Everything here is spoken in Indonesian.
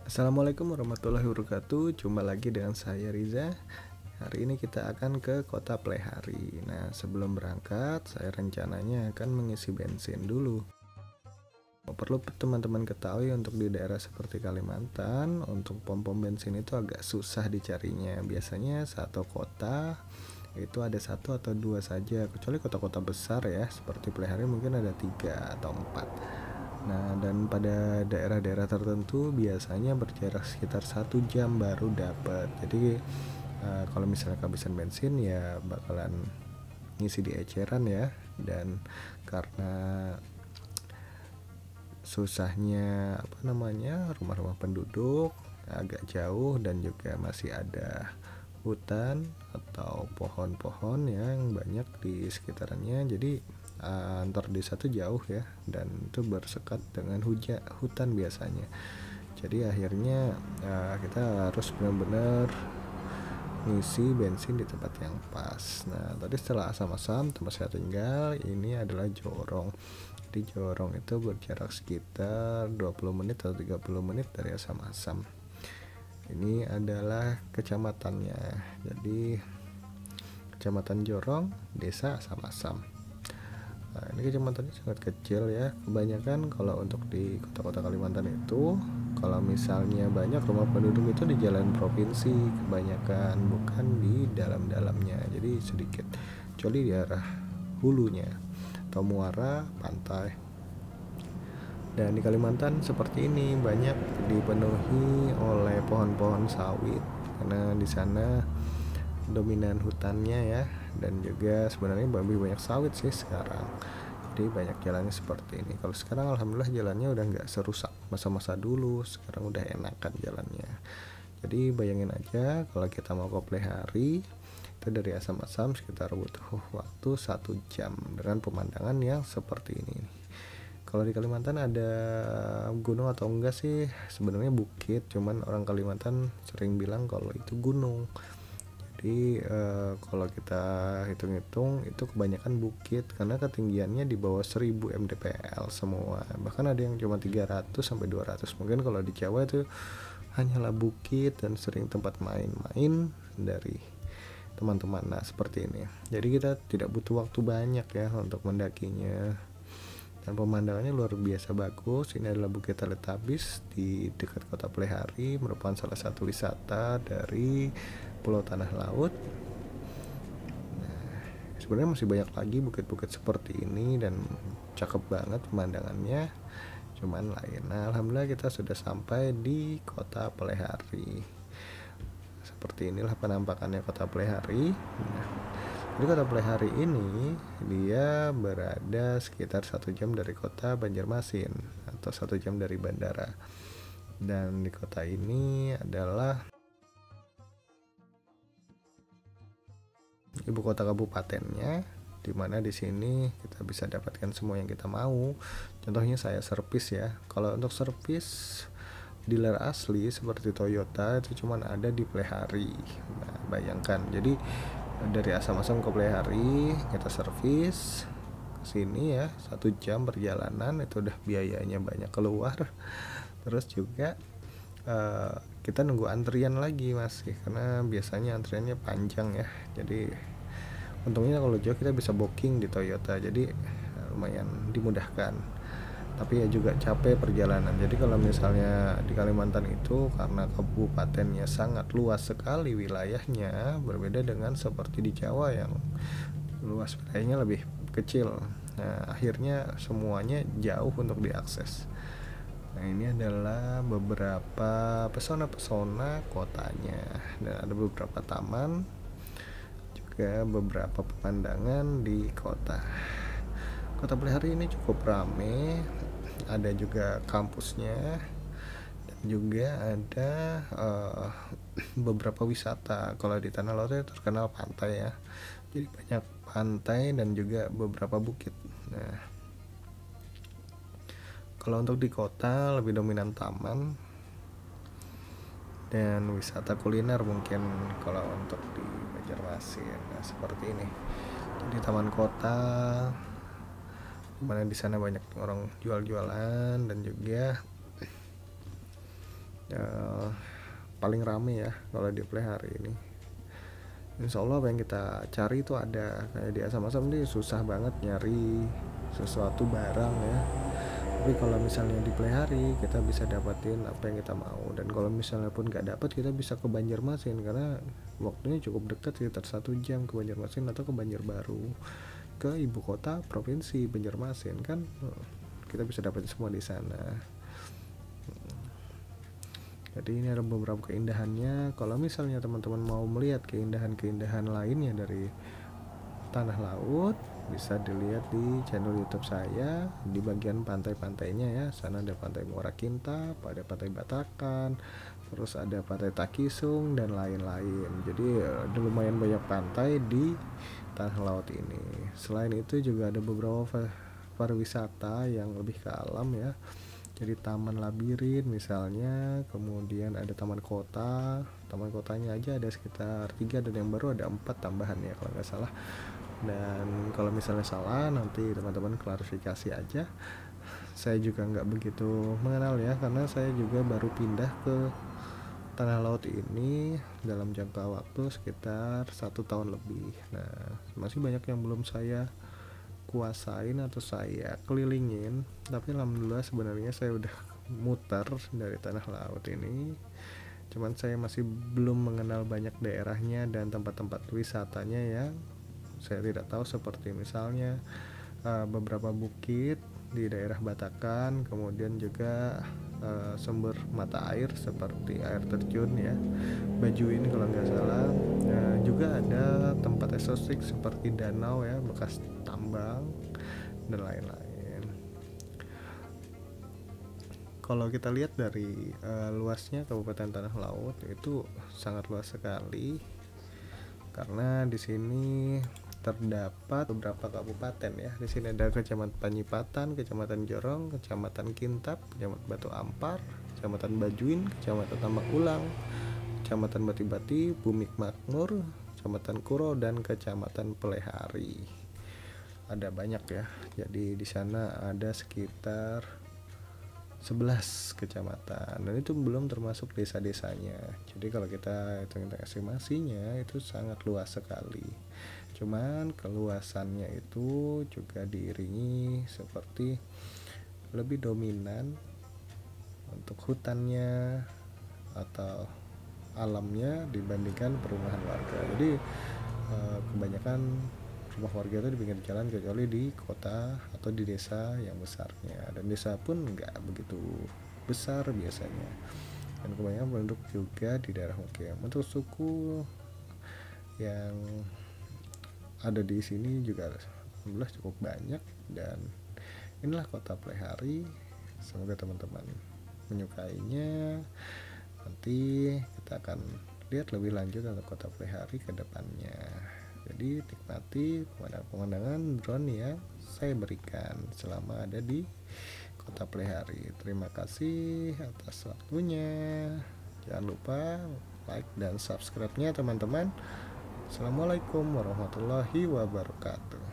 Assalamualaikum warahmatullahi wabarakatuh. Jumpa lagi dengan saya Riza. Hari ini kita akan ke Kota Plehari. Nah, sebelum berangkat, saya rencananya akan mengisi bensin dulu. Perlu teman-teman ketahui, untuk di daerah seperti Kalimantan, untuk pom-pom bensin itu agak susah dicarinya. Biasanya satu kota itu ada satu atau dua saja, kecuali kota-kota besar ya, seperti Plehari mungkin ada 3 atau 4. Nah, dan pada daerah-daerah tertentu biasanya berjarak sekitar 1 jam baru dapat. Jadi kalau misalnya kehabisan bensin ya bakalan ngisi di eceran ya. Dan karena susahnya rumah-rumah penduduk agak jauh, dan juga masih ada hutan atau pohon-pohon yang banyak di sekitarnya, jadi antar desa tuh jauh ya, dan itu bersekat dengan hutan biasanya. Jadi akhirnya kita harus benar-benar ngisi bensin di tempat yang pas. Nah, tadi setelah Asam-Asam tempat saya tinggal, ini adalah Jorong. Di Jorong itu berjarak sekitar 20 menit atau 30 menit dari Asam-Asam. Ini adalah kecamatannya. Jadi Kecamatan Jorong, Desa Asam-Asam. Nah, ini kecamatannya sangat kecil ya. Kebanyakan kalau untuk di kota-kota Kalimantan itu, kalau misalnya banyak rumah penduduk itu di jalan provinsi, kebanyakan bukan di dalam-dalamnya. Jadi sedikit, kecuali di arah hulunya atau muara pantai. Dan di Kalimantan seperti ini banyak dipenuhi oleh pohon-pohon sawit, karena di sana dominan hutannya ya, dan juga sebenarnya lebih banyak sawit sih sekarang. Jadi banyak jalannya seperti ini. Kalau sekarang alhamdulillah jalannya udah nggak serusak masa-masa dulu, sekarang udah enakan jalannya. Jadi bayangin aja kalau kita mau ke Plehari itu dari Asam-Asam sekitar butuh waktu 1 jam dengan pemandangan yang seperti ini. Kalau di Kalimantan ada gunung atau enggak sih? Sebenarnya bukit, cuman orang Kalimantan sering bilang kalau itu gunung. Jadi kalau kita hitung-hitung itu kebanyakan bukit, karena ketinggiannya di bawah 1000 mdpl semua. Bahkan ada yang cuma 300 sampai 200. Mungkin kalau di Jawa itu hanyalah bukit dan sering tempat main-main dari teman-teman. Nah, seperti ini. Jadi kita tidak butuh waktu banyak ya untuk mendakinya. Dan pemandangannya luar biasa bagus. Ini adalah Bukit Teletabis di dekat Kota Plehari, merupakan salah satu wisata dari Pulau Tanah Laut. Nah, sebenarnya masih banyak lagi bukit-bukit seperti ini dan cakep banget pemandangannya. Cuman lain. Nah, alhamdulillah kita sudah sampai di Kota Plehari. Seperti inilah penampakannya Kota Plehari. Nah, di Kota Plehari ini dia berada sekitar 1 jam dari kota Banjarmasin atau 1 jam dari bandara. Dan di kota ini adalah ibu kota kabupatennya, dimana di sini kita bisa dapatkan semua yang kita mau. Contohnya saya servis ya. Kalau untuk servis dealer asli seperti Toyota itu cuman ada di Plehari. Nah, bayangkan. Jadi dari Asam-Asam ke Plehari kita servis ke sini ya, 1 jam perjalanan, itu udah biayanya banyak keluar. Terus juga kita nunggu antrian lagi masih, karena biasanya antriannya panjang ya. Jadi untungnya kalau jauh kita bisa booking di Toyota, jadi lumayan dimudahkan. Tapi ya juga capek perjalanan. Jadi kalau misalnya di Kalimantan itu, karena kabupatennya sangat luas sekali wilayahnya, berbeda dengan seperti di Jawa yang luas wilayahnya lebih kecil. Nah, akhirnya semuanya jauh untuk diakses. Nah, ini adalah beberapa pesona-pesona kotanya, dan ada beberapa taman, juga beberapa pemandangan di kota. Kota Plehari ini cukup ramai, ada juga kampusnya, dan juga ada beberapa wisata. Kalau di Tanah Laut terkenal pantai ya, jadi banyak pantai dan juga beberapa bukit. Nah, kalau untuk di kota lebih dominan taman dan wisata kuliner mungkin kalau untuk di Banjarmasin. Nah, seperti ini. Jadi taman kota, dimana di sana banyak orang jual-jualan, dan juga eh, paling rame ya kalau di Play hari ini. Insya Allah apa yang kita cari itu ada. Kayak di asam-asam nih susah banget nyari sesuatu barang ya, tapi kalau misalnya di Play hari kita bisa dapatin apa yang kita mau. Dan kalau misalnya pun nggak dapat, kita bisa ke Banjarmasin karena waktunya cukup dekat, sekitar 1 jam ke Banjarmasin atau ke Banjarbaru, ke ibu kota provinsi Banjarmasin kan. Kita bisa dapat semua di sana. Jadi ini ada beberapa keindahannya. Kalau misalnya teman-teman mau melihat keindahan-keindahan lainnya dari tanah laut, bisa dilihat di channel YouTube saya di bagian pantai-pantainya ya. Sana ada Pantai Muara Kintab, ada Pantai Batakan, terus ada Pantai Takisung dan lain-lain. Jadi ada lumayan banyak pantai di tanah laut ini. Selain itu juga ada beberapa pariwisata yang lebih ke alam ya. Jadi taman labirin misalnya, kemudian ada taman kota. Taman kotanya aja ada sekitar 3 dan yang baru ada 4 tambahan ya kalau nggak salah. Dan kalau misalnya salah nanti teman-teman klarifikasi aja. Saya juga nggak begitu mengenal ya, karena saya juga baru pindah ke tanah laut ini dalam jangka waktu sekitar 1 tahun lebih. Nah, masih banyak yang belum saya kuasain atau saya kelilingin, tapi alhamdulillah sebenarnya saya udah muter dari tanah laut ini. Cuman saya masih belum mengenal banyak daerahnya dan tempat-tempat wisatanya ya. Saya tidak tahu, seperti misalnya beberapa bukit di daerah Batakan, kemudian juga sumber mata air seperti air terjun ya, Bajuin kalau nggak salah. Juga ada tempat eksotik seperti danau ya, bekas tambang dan lain-lain. Kalau kita lihat dari luasnya Kabupaten Tanah Laut itu sangat luas sekali, karena di sini terdapat beberapa kabupaten ya. Di sini ada Kecamatan Panyipatan, Kecamatan Jorong, Kecamatan Kintab, Kecamatan Batu Ampar, Kecamatan Bajuin, Kecamatan Tambak Ulang, Kecamatan Bati-Bati, Bumi Makmur, Kecamatan Kuro, dan Kecamatan Pelehari. Ada banyak ya. Jadi di sana ada sekitar 11 kecamatan, dan itu belum termasuk desa-desanya. Jadi kalau kita hitung estimasinya itu sangat luas sekali. Cuman keluasannya itu juga diiringi seperti lebih dominan untuk hutannya atau alamnya dibandingkan perumahan warga. Jadi kebanyakan rumah warga itu di pinggir jalan, kecuali di kota atau di desa yang besarnya. Dan desa pun nggak begitu besar biasanya, dan kebanyakan penduduk juga di daerah mukim. Untuk suku yang ada di sini juga alhamdulillah cukup banyak. Dan inilah kota Pelehari. Semoga teman-teman menyukainya. Nanti kita akan lihat lebih lanjut untuk kota Pelehari ke depannya. Jadi nikmati pemandangan drone yang saya berikan selama ada di kota Pelehari. Terima kasih atas waktunya. Jangan lupa like dan subscribe-nya teman-teman. Assalamualaikum warahmatullahi wabarakatuh.